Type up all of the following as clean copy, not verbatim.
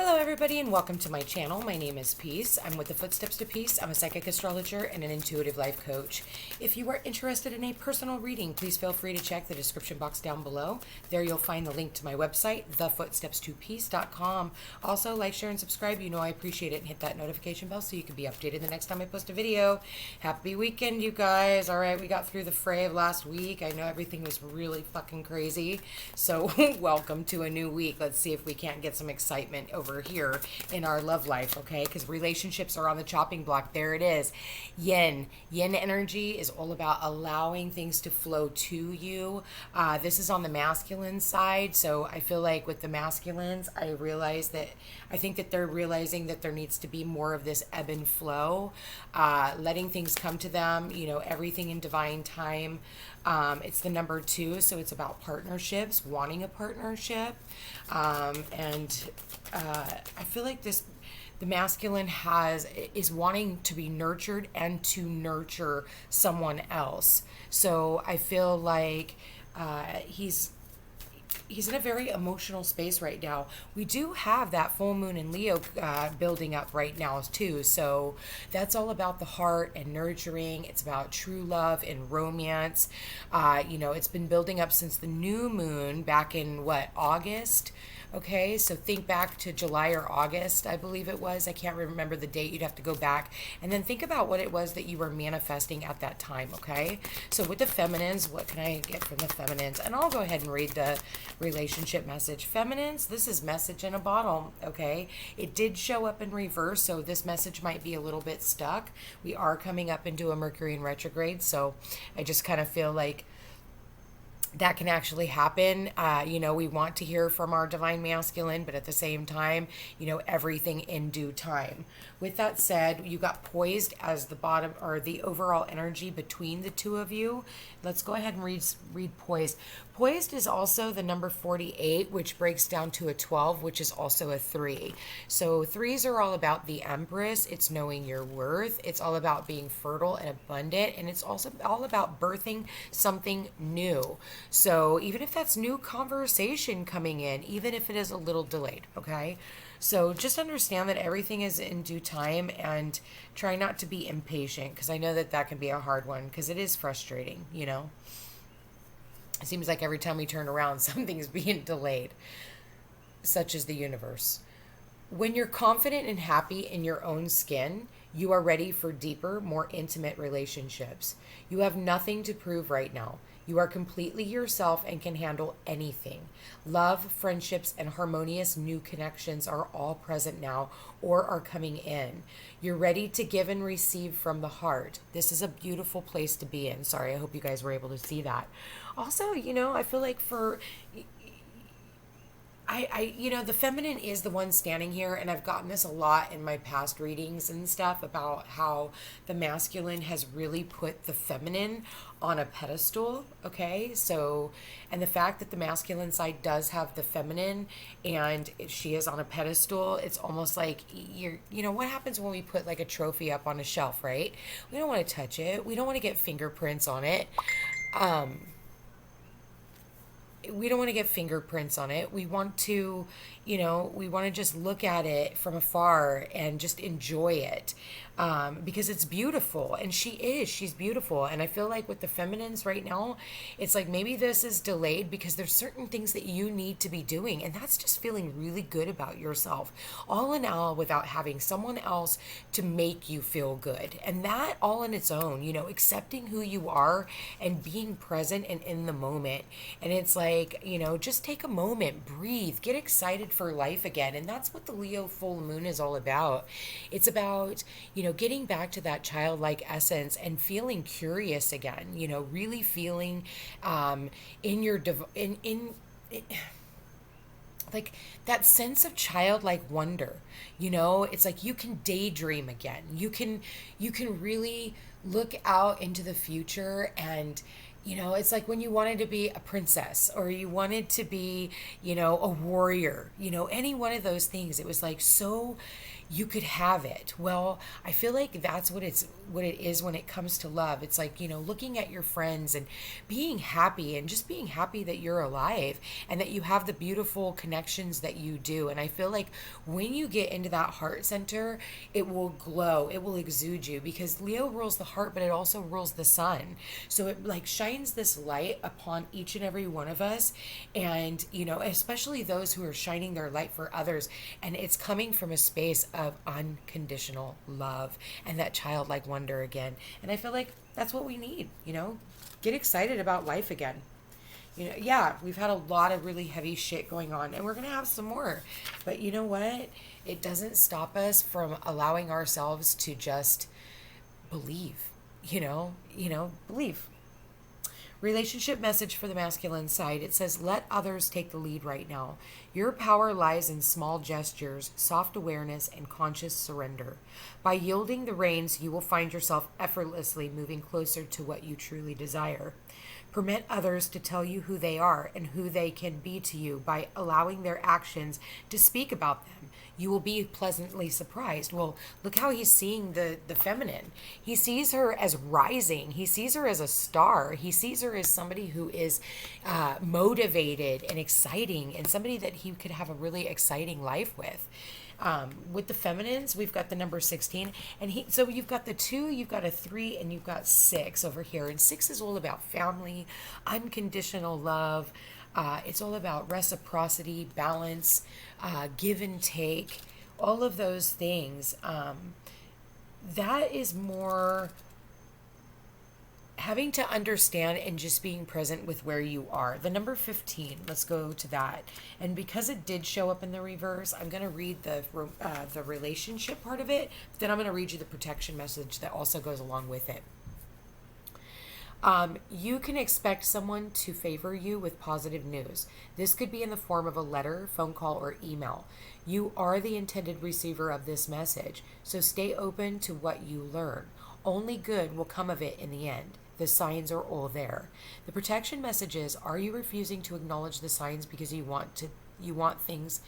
Hello everybody and welcome to my channel. My name is Peace. I'm with the Footsteps to Peace. I'm a psychic astrologer and an intuitive life coach. If you are interested in a personal reading, please feel free to check the description box down below. There you'll find the link to my website, thefootstepstopeace.com. Also, like, share, and subscribe. You know I appreciate it, and hit that notification bell so you can be updated the next time I post a video. Happy weekend, you guys. All right, we got through the fray of last week. I know everything was really fucking crazy. So welcome to a new week. Let's see if we can't get some excitement over here in our love life, okay? Because relationships are on the chopping block. There it is. Yin energy is all about allowing things to flow to you. This is on the masculine side, so I feel like with the masculines, I think that they're realizing that there needs to be more of this ebb and flow, letting things come to them, everything in divine time. It's the number 2, so it's about partnerships, wanting a partnership, and I feel like the masculine is wanting to be nurtured and to nurture someone else. So I feel like he's in a very emotional space right now. We do have that full moon in Leo building up right now too. So that's all about the heart and nurturing. It's about true love and romance. It's been building up since the new moon back in August. Okay, so think back to July or August, I believe it was. I can't remember the date. You'd have to go back. And then think about what it was that you were manifesting at that time, okay? So with the feminines, what can I get from the feminines? And I'll go ahead and read the relationship message. Feminines, this is message in a bottle, okay? It did show up in reverse, so this message might be a little bit stuck. We are coming up into a Mercury in retrograde, so I just kind of feel like that can actually happen. We want to hear from our divine masculine, but at the same time, everything in due time. With that said, you got poised as the bottom or the overall energy between the two of you. Let's go ahead and read poised. Poised is also the number 48, which breaks down to a 12, which is also a 3. So 3s are all about the Empress. It's knowing your worth. It's all about being fertile and abundant. And it's also all about birthing something new. So even if that's new conversation coming in, even if it is a little delayed, okay? So just understand that everything is in due time and try not to be impatient, because I know that can be a hard one because it is frustrating, It seems like every time we turn around, something's being delayed, such as the universe. When you're confident and happy in your own skin, you are ready for deeper, more intimate relationships. You have nothing to prove right now. You are completely yourself and can handle anything. Love, friendships, and harmonious new connections are all present now or are coming in. You're ready to give and receive from the heart. This is a beautiful place to be in. Sorry, I hope you guys were able to see that. Also, I feel like the feminine is the one standing here, and I've gotten this a lot in my past readings and stuff about how the masculine has really put the feminine on a pedestal, okay? So, and the fact that the masculine side does have the feminine and she is on a pedestal, it's almost like what happens when we put like a trophy up on a shelf, right? We don't want to touch it. We don't want to get fingerprints on it. We don't want to get fingerprints on it. We want to, just look at it from afar and just enjoy it, because it's beautiful. And she's beautiful. And I feel like with the feminines right now, it's like maybe this is delayed because there's certain things that you need to be doing. And that's just feeling really good about yourself, all in all, without having someone else to make you feel good. And that all in its own, accepting who you are and being present and in the moment. And it's like, just take a moment, breathe, get excited for life again. And that's what the Leo full moon is all about. It's about, getting back to that childlike essence and feeling curious again, really feeling like that sense of childlike wonder. It's like you can daydream again. You can really look out into the future, and it's like when you wanted to be a princess or you wanted to be, a warrior, any one of those things. It was like so, you could have it. Well, I feel like that's what it is when it comes to love. It's like, looking at your friends and being happy, and just being happy that you're alive and that you have the beautiful connections that you do. And I feel like when you get into that heart center, it will glow, it will exude you, because Leo rules the heart, but it also rules the sun. So it like shines this light upon each and every one of us. And, especially those who are shining their light for others. And it's coming from a space of unconditional love and that childlike wonder again. And I feel like that's what we need, get excited about life again. Yeah, we've had a lot of really heavy shit going on, and we're going to have some more. But you know what? It doesn't stop us from allowing ourselves to just believe, believe. Relationship message for the masculine side. It says, let others take the lead right now. Your power lies in small gestures, soft awareness, and conscious surrender. By yielding the reins, you will find yourself effortlessly moving closer to what you truly desire. Permit others to tell you who they are and who they can be to you by allowing their actions to speak about them. You will be pleasantly surprised. Well, look how he's seeing the feminine. He sees her as rising. He sees her as a star. He sees her as somebody who is motivated and exciting, and somebody that he could have a really exciting life with. With the feminines, we've got the number 16, and so you've got the 2, you've got a 3, and you've got 6 over here. And 6 is all about family, unconditional love. It's all about reciprocity, balance, give and take, all of those things. That is more having to understand and just being present with where you are. The number 15, let's go to that. And because it did show up in the reverse, I'm going to read the relationship part of it, but then I'm going to read you the protection message that also goes along with it. You can expect someone to favor you with positive news. This could be in the form of a letter, phone call, or email. You are the intended receiver of this message, so stay open to what you learn. Only good will come of it in the end. The signs are all there. The protection message is, are you refusing to acknowledge the signs because you want things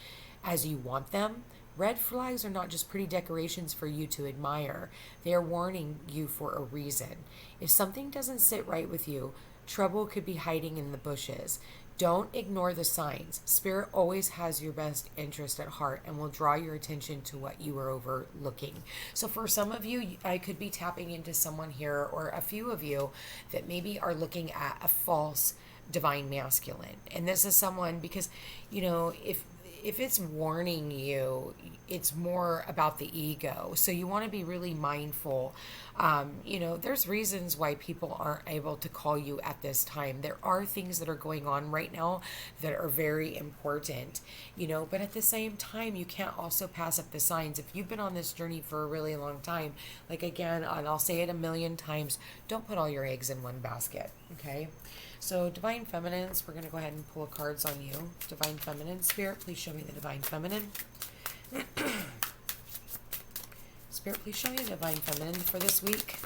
as you want them? Red flags are not just pretty decorations for you to admire. They are warning you for a reason. If something doesn't sit right with you, trouble could be hiding in the bushes. Don't ignore the signs. Spirit always has your best interest at heart and will draw your attention to what you are overlooking. So for some of you, I could be tapping into someone here, or a few of you that maybe are looking at a false divine masculine. And this is someone, because, if it's warning you, it's more about the ego. So you want to be really mindful. There's reasons why people aren't able to call you at this time. There are things that are going on right now that are very important, but at the same time, you can't also pass up the signs. If you've been on this journey for a really long time, like again, and I'll say it a million times, don't put all your eggs in one basket, okay? So Divine Feminines, we're going to go ahead and pull cards on you. Divine Feminine, Spirit, please show me the Divine Feminine. Spirit, please show me the Divine Feminine for this week.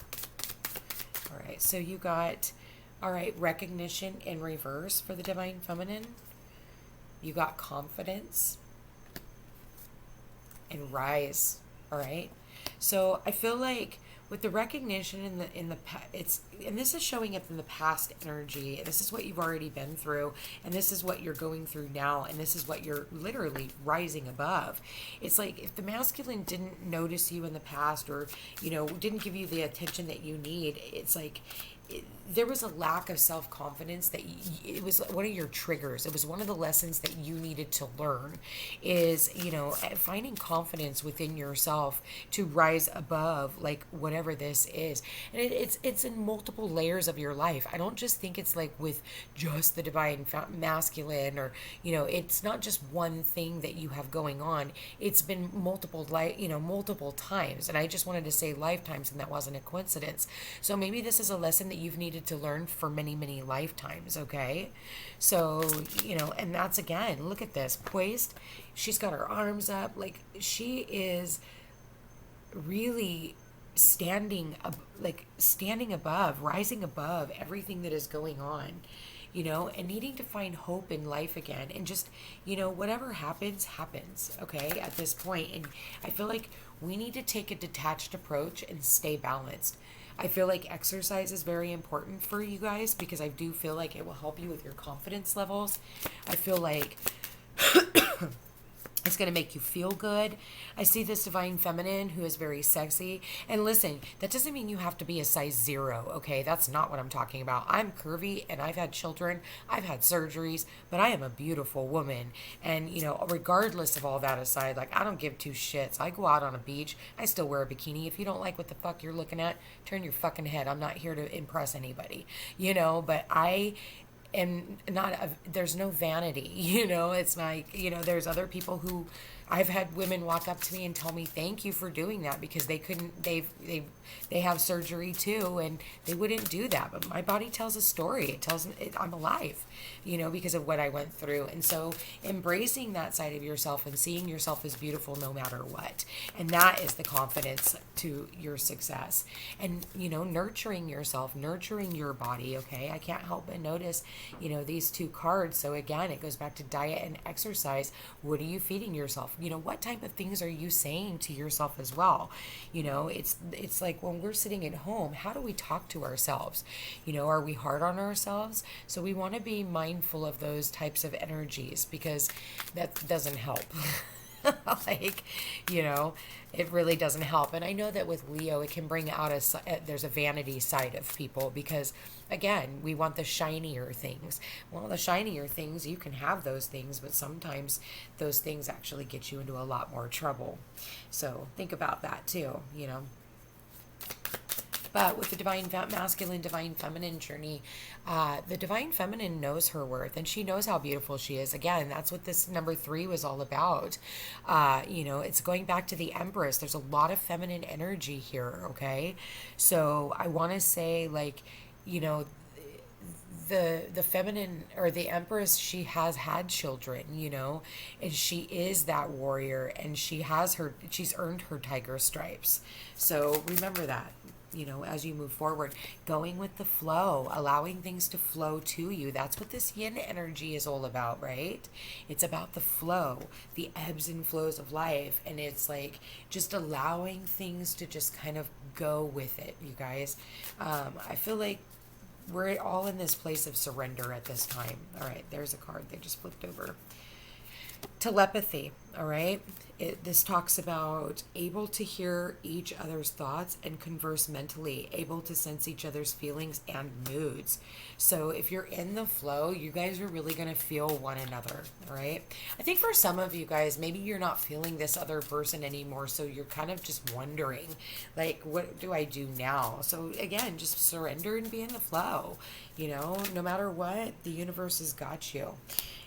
All right, so you got, recognition in reverse for the Divine Feminine. You got confidence and rise, all right? So I feel like with the recognition and this is showing up in the past energy. This is what you've already been through, and this is what you're going through now, and this is what you're literally rising above. It's like if the masculine didn't notice you in the past, or didn't give you the attention that you need, it's like there was a lack of self-confidence that it was one of your triggers. It was one of the lessons that you needed to learn is, finding confidence within yourself to rise above like whatever this is. And it's in multiple layers of your life. I don't just think it's like with just the divine masculine, or, it's not just one thing that you have going on. It's been multiple times. And I just wanted to say lifetimes, and that wasn't a coincidence. So maybe this is a lesson that you've needed to learn for many, many lifetimes, okay? So, and that's, again, look at this, poised. She's got her arms up, like she is really standing above, rising above everything that is going on. and needing to find hope in life again. And just, whatever happens, happens, okay, at this point. And I feel like we need to take a detached approach and stay balanced. I feel like exercise is very important for you guys because I do feel like it will help you with your confidence levels. I feel like it's going to make you feel good. I see this divine feminine who is very sexy. And listen, that doesn't mean you have to be a size 0, okay? That's not what I'm talking about. I'm curvy and I've had children. I've had surgeries, but I am a beautiful woman. And, regardless of all that aside, like, I don't give two shits. I go out on a beach. I still wear a bikini. If you don't like what the fuck you're looking at, turn your fucking head. I'm not here to impress anybody, but and there's no vanity, it's like, there's other people who I've had women walk up to me and tell me thank you for doing that because they have surgery too and they wouldn't do that, but my body tells a story. It tells I'm alive, because of what I went through. And so embracing that side of yourself and seeing yourself as beautiful no matter what, and that is the confidence to your success. And nurturing yourself, nurturing your body. Okay, I can't help but notice these two cards. So again, it goes back to diet and exercise. What are you feeding yourself? What type of things are you saying to yourself as well? It's like when we're sitting at home, how do we talk to ourselves? Are we hard on ourselves? So we want to be mindful of those types of energies because that doesn't help. It really doesn't help. And I know that with Leo, it can bring out there's a vanity side of people because, again, we want the shinier things. Well, the shinier things, you can have those things, but sometimes those things actually get you into a lot more trouble. So think about that too, But with the divine masculine, divine feminine journey, the divine feminine knows her worth and she knows how beautiful she is. Again, that's what this number 3 was all about. It's going back to the Empress. There's a lot of feminine energy here, okay? So I want to say, like, the feminine or the Empress, she has had children, and she is that warrior and she's earned her tiger stripes. So remember that. As you move forward, going with the flow, allowing things to flow to you. That's what this yin energy is all about, right? It's about the flow, the ebbs and flows of life. And it's like just allowing things to just kind of go with it, you guys. I feel like we're all in this place of surrender at this time. All right, there's a card they just flipped over. Telepathy, all right? This talks about able to hear each other's thoughts and converse mentally, able to sense each other's feelings and moods. So if you're in the flow, you guys are really going to feel one another, all right? I think for some of you guys, maybe you're not feeling this other person anymore, so you're kind of just wondering, like, what do I do now? So again, just surrender and be in the flow. No matter what, the universe has got you.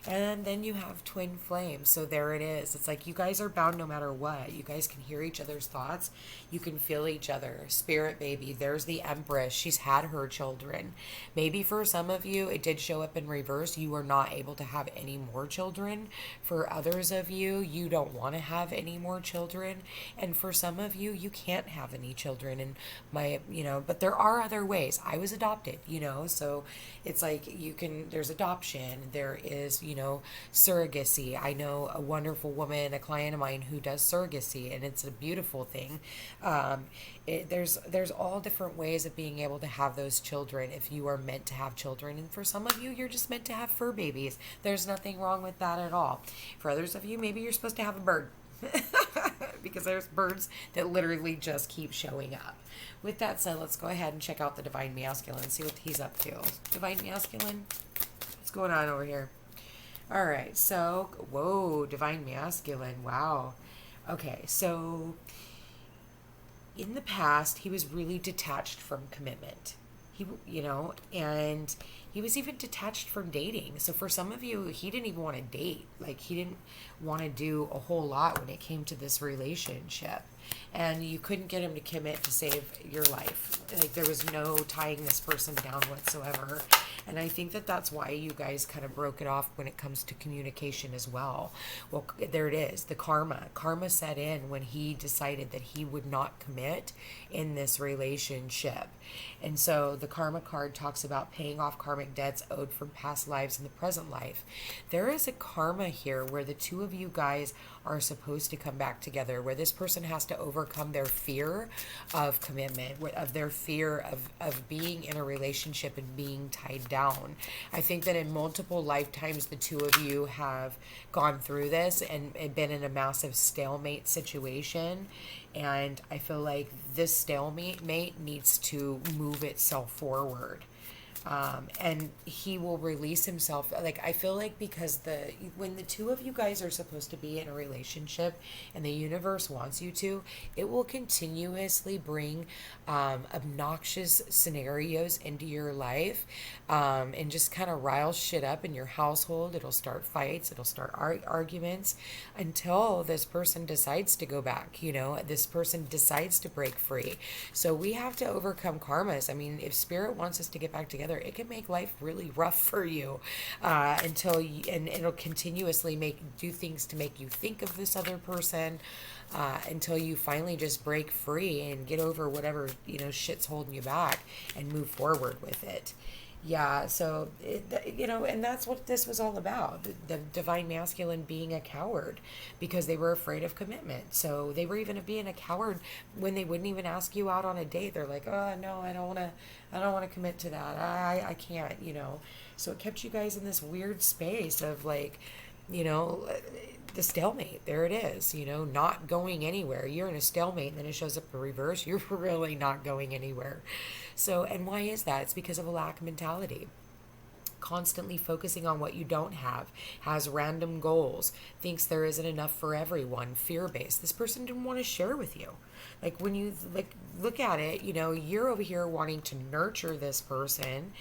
And then you have twin flames. So there it is. It's like you guys are bound no matter what. You guys can hear each other's thoughts. You can feel each other. Spirit baby. There's the Empress. She's had her children. Maybe for some of you, it did show up in reverse. You are not able to have any more children. For others of you, you don't want to have any more children. And for some of you, you can't have any children. And but there are other ways. I was adopted, so it's like there's adoption. There is, surrogacy. I know a wonderful woman, a client of mine who does surrogacy, and it's a beautiful thing. There's all different ways of being able to have those children if you are meant to have children. And for some of you, you're just meant to have fur babies. There's nothing wrong with that at all. For others of you, maybe you're supposed to have a bird. Because there's birds that literally just keep showing up. With that said, let's go ahead and check out the divine masculine, see what he's up to. Divine masculine, what's going on over here? All right, so, whoa, divine masculine, wow. Okay, so in the past, he was really detached from commitment. And he was even detached from dating. So for some of you, he didn't even want to date. Like, he didn't want to do a whole lot when it came to this relationship. And you couldn't get him to commit to save your life. Like, there was no tying this person down whatsoever. And I think that that's why you guys kind of broke it off when it comes to communication as well. Well, there it is. The karma. Karma set in when he decided that he would not commit in this relationship. And so the karma card talks about paying off karmic karmic debts owed from past lives in the present life. There is a karma here where the two of you guys are supposed to come back together, where this person has to overcome their fear of commitment, of their fear of being in a relationship and being tied down. I think that in multiple lifetimes, the two of you have gone through this and been in a massive stalemate situation. And I feel like this stalemate needs to move itself forward. And he will release himself. Like, I feel like because when the two of you guys are supposed to be in a relationship and the universe wants you to, it will continuously bring obnoxious scenarios into your life, and just kind of rile shit up in your household. It'll start fights, it'll start arguments until this person decides to go back, this person decides to break free. So we have to overcome karmas. I mean, if spirit wants us to get back together, it can make life really rough for you, and it'll continuously do things to make you think of this other person, until you finally just break free and get over whatever shit's holding you back and move forward with it. Yeah, so, and that's what this was all about. The divine masculine being a coward because they were afraid of commitment. So they were even being a coward when they wouldn't even ask you out on a date. They're like, oh, no, I don't want to commit to that. I can't, So it kept you guys in this weird space of like, the stalemate. There it is, not going anywhere. You're in a stalemate and then it shows up the reverse. You're really not going anywhere. So, and why is that? It's because of a lack mentality. Constantly focusing on what you don't have, has random goals, thinks there isn't enough for everyone, fear-based. This person didn't want to share with you. Like when you look at it, you're over here wanting to nurture this person,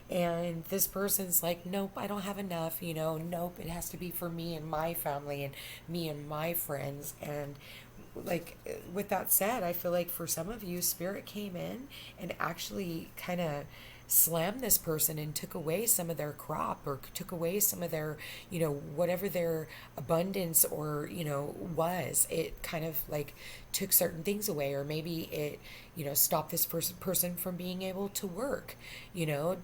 and this person's like, nope, I don't have enough, nope, it has to be for me and my family and me and my friends. And like, with that said, I feel like for some of you, spirit came in and actually kind of slammed this person and took away some of their crop, or took away some of their, whatever their abundance or, was. It kind of like took certain things away, or maybe it, stopped this person from being able to work,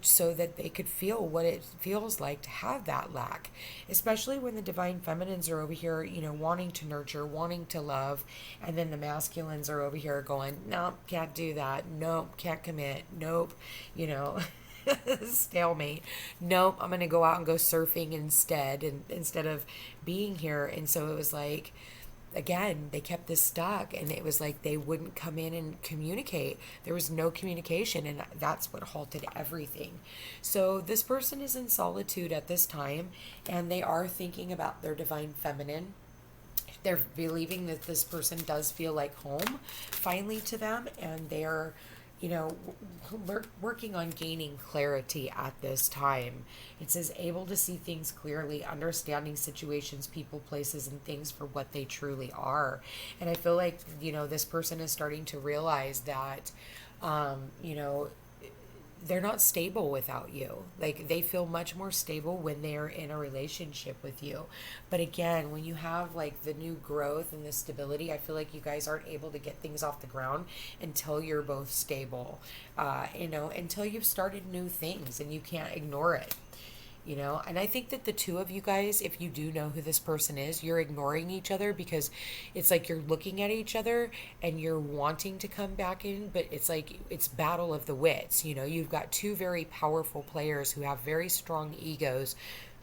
so that they could feel what it feels like to have that lack, especially when the divine feminines are over here, wanting to nurture, wanting to love, and then the masculines are over here going, nope, can't do that, nope, can't commit, nope, stalemate, nope, I'm gonna go out and go surfing instead of being here. And so it was like, again, they kept this stuck, and it was like they wouldn't come in and communicate. There was no communication, and that's what halted everything. So this person is in solitude at this time, and they are thinking about their divine feminine. They're believing that this person does feel like home finally to them, and they're working on gaining clarity at this time. It says able to see things clearly, understanding situations, people, places, and things for what they truly are. And I feel like, this person is starting to realize that, they're not stable without you. Like, they feel much more stable when they're in a relationship with you. But again, when you have like the new growth and the stability, I feel like you guys aren't able to get things off the ground until you're both stable, until you've started new things and you can't ignore it. And I think that the two of you guys, if you do know who this person is, you're ignoring each other because it's like you're looking at each other and you're wanting to come back in, but it's like it's battle of the wits. You've got two very powerful players who have very strong egos,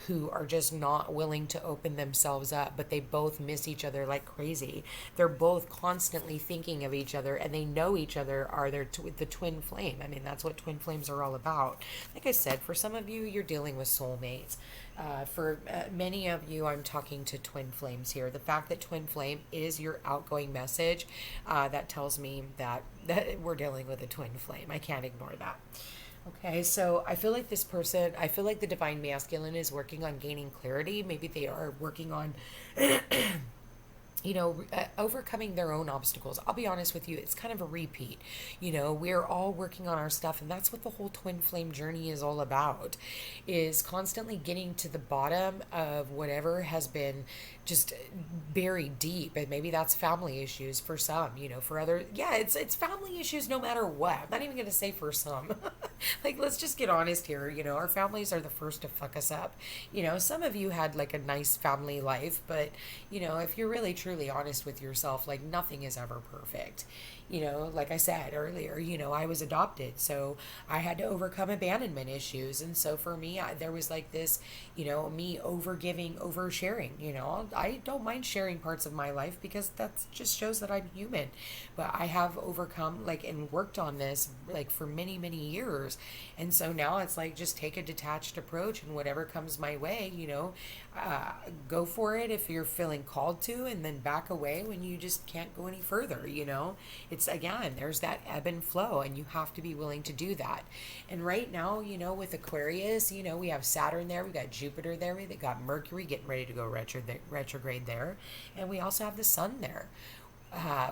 who are just not willing to open themselves up, but they both miss each other like crazy. They're both constantly thinking of each other, and they know each other are the twin flame. I mean, that's what twin flames are all about. Like I said, for some of you, you're dealing with soulmates. For many of you, I'm talking to twin flames here. The fact that twin flame is your outgoing message, that tells me that we're dealing with a twin flame. I can't ignore that. Okay, so I feel like the divine masculine is working on gaining clarity. Maybe they are working on, overcoming their own obstacles. I'll be honest with you, it's kind of a repeat. We're all working on our stuff, and that's what the whole twin flame journey is all about, is constantly getting to the bottom of whatever has been just buried deep. And maybe that's family issues for some, for others. Yeah, it's family issues no matter what. I'm not even going to say for some. Like, let's just get honest here. Our families are the first to fuck us up. Some of you had like a nice family life, but, if you're really truly honest with yourself, like, nothing is ever perfect. Like I said earlier, I was adopted, so I had to overcome abandonment issues. And so for me, there was like this, me over giving, over sharing. I don't mind sharing parts of my life because that just shows that I'm human. But I have overcome, like, and worked on this, like, for many, many years. And so now it's like, just take a detached approach, and whatever comes my way, go for it if you're feeling called to, and then back away when you just can't go any further. It's, again, there's that ebb and flow, and you have to be willing to do that. And right now, with Aquarius, we have Saturn there, we got Jupiter there, we got Mercury getting ready to go retrograde there, and we also have the Sun there.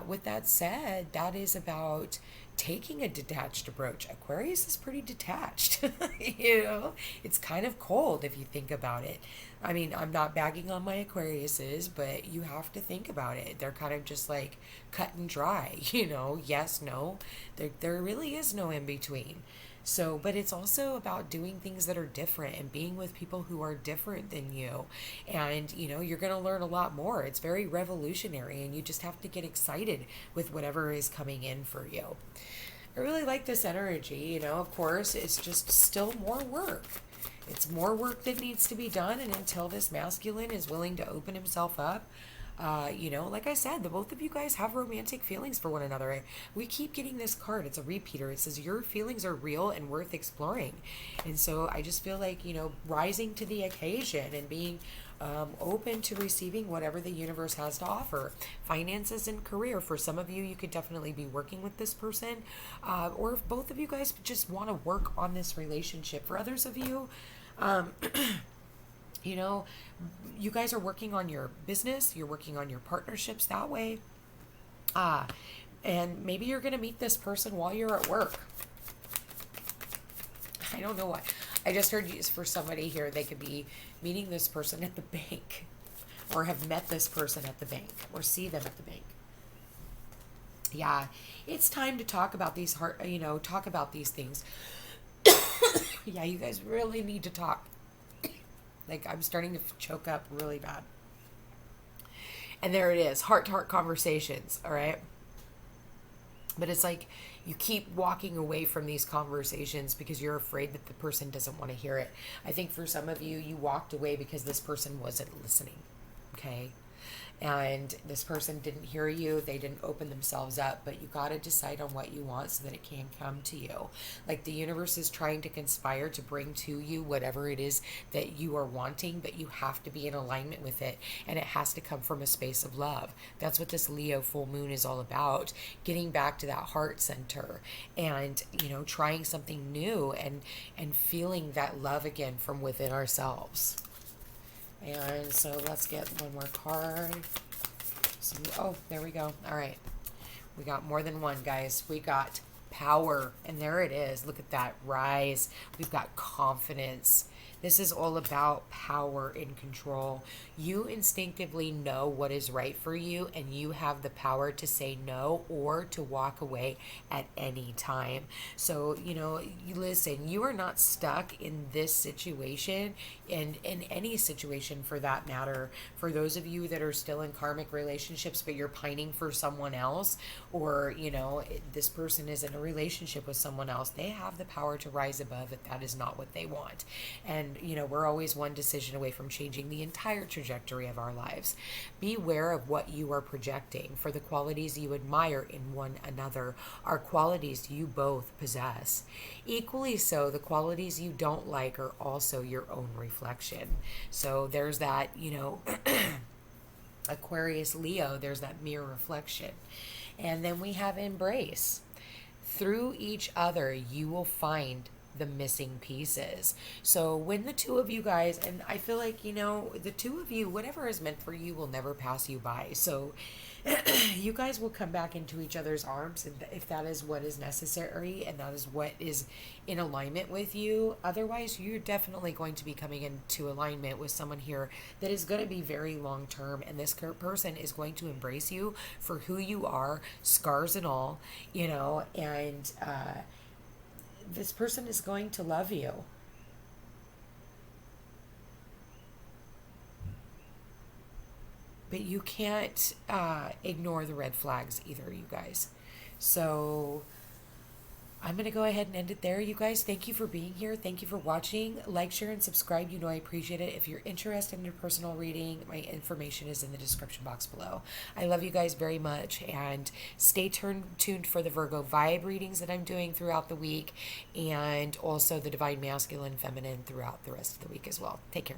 With that said, that is about taking a detached approach. Aquarius is pretty detached. It's kind of cold if you think about it. I mean, I'm not bagging on my Aquariuses, but you have to think about it. They're kind of just like cut and dry, yes, no. There really is no in between. So, but it's also about doing things that are different and being with people who are different than you. And, you're going to learn a lot more. It's very revolutionary, and you just have to get excited with whatever is coming in for you. I really like this energy. Of course, it's just still more work. It's more work that needs to be done. And until this masculine is willing to open himself up, like I said, the both of you guys have romantic feelings for one another. We keep getting this card. It's a repeater. It says your feelings are real and worth exploring. And so I just feel like, rising to the occasion and being open to receiving whatever the universe has to offer. Finances and career. For some of you, you could definitely be working with this person. Or if both of you guys just want to work on this relationship. For others of you, you guys are working on your business, you're working on your partnerships that way. And maybe you're going to meet this person while you're at work. I don't know why. I just heard for somebody here, they could be meeting this person at the bank, or have met this person at the bank, or see them at the bank. Yeah, it's time to talk about these talk about these things. Yeah, you guys really need to talk. Like, I'm starting to choke up really bad. And there it is, heart-to-heart conversations, all right? But it's like you keep walking away from these conversations because you're afraid that the person doesn't want to hear it. I think for some of you, you walked away because this person wasn't listening, okay? And this person didn't hear you, they didn't open themselves up, but you got to decide on what you want so that it can come to you. Like, the universe is trying to conspire to bring to you whatever it is that you are wanting, but you have to be in alignment with it, and it has to come from a space of love. That's what this Leo full moon is all about, getting back to that heart center and, trying something new and feeling that love again from within ourselves. And so let's get one more card. Oh, there we go. All right. We got more than one, guys. We got power. And there it is. Look at that. Rise. We've got confidence. This is all about power and control. You instinctively know what is right for you, and you have the power to say no or to walk away at any time. So, listen, you are not stuck in this situation, and in any situation for that matter. For those of you that are still in karmic relationships, but you're pining for someone else, or, this person is in a relationship with someone else, they have the power to rise above if that is not what they want. And we're always one decision away from changing the entire trajectory of our lives. Be aware of what you are projecting, for the qualities you admire in one another are qualities you both possess. Equally so, the qualities you don't like are also your own reflection. So there's that, Aquarius Leo, there's that mirror reflection. And then we have embrace. Through each other, you will find the missing pieces. So when the two of you guys, and I feel like, the two of you, whatever is meant for you will never pass you by. So you guys will come back into each other's arms, and if that is what is necessary and that is what is in alignment with you. Otherwise, you're definitely going to be coming into alignment with someone here that is going to be very long term, and this person is going to embrace you for who you are, scars and all, and this person is going to love you. But you can't ignore the red flags either, you guys. So I'm going to go ahead and end it there, you guys. Thank you for being here. Thank you for watching. Like, share, and subscribe. You know I appreciate it. If you're interested in a personal reading, my information is in the description box below. I love you guys very much. And stay tuned for the Virgo vibe readings that I'm doing throughout the week. And also the Divine Masculine Feminine throughout the rest of the week as well. Take care.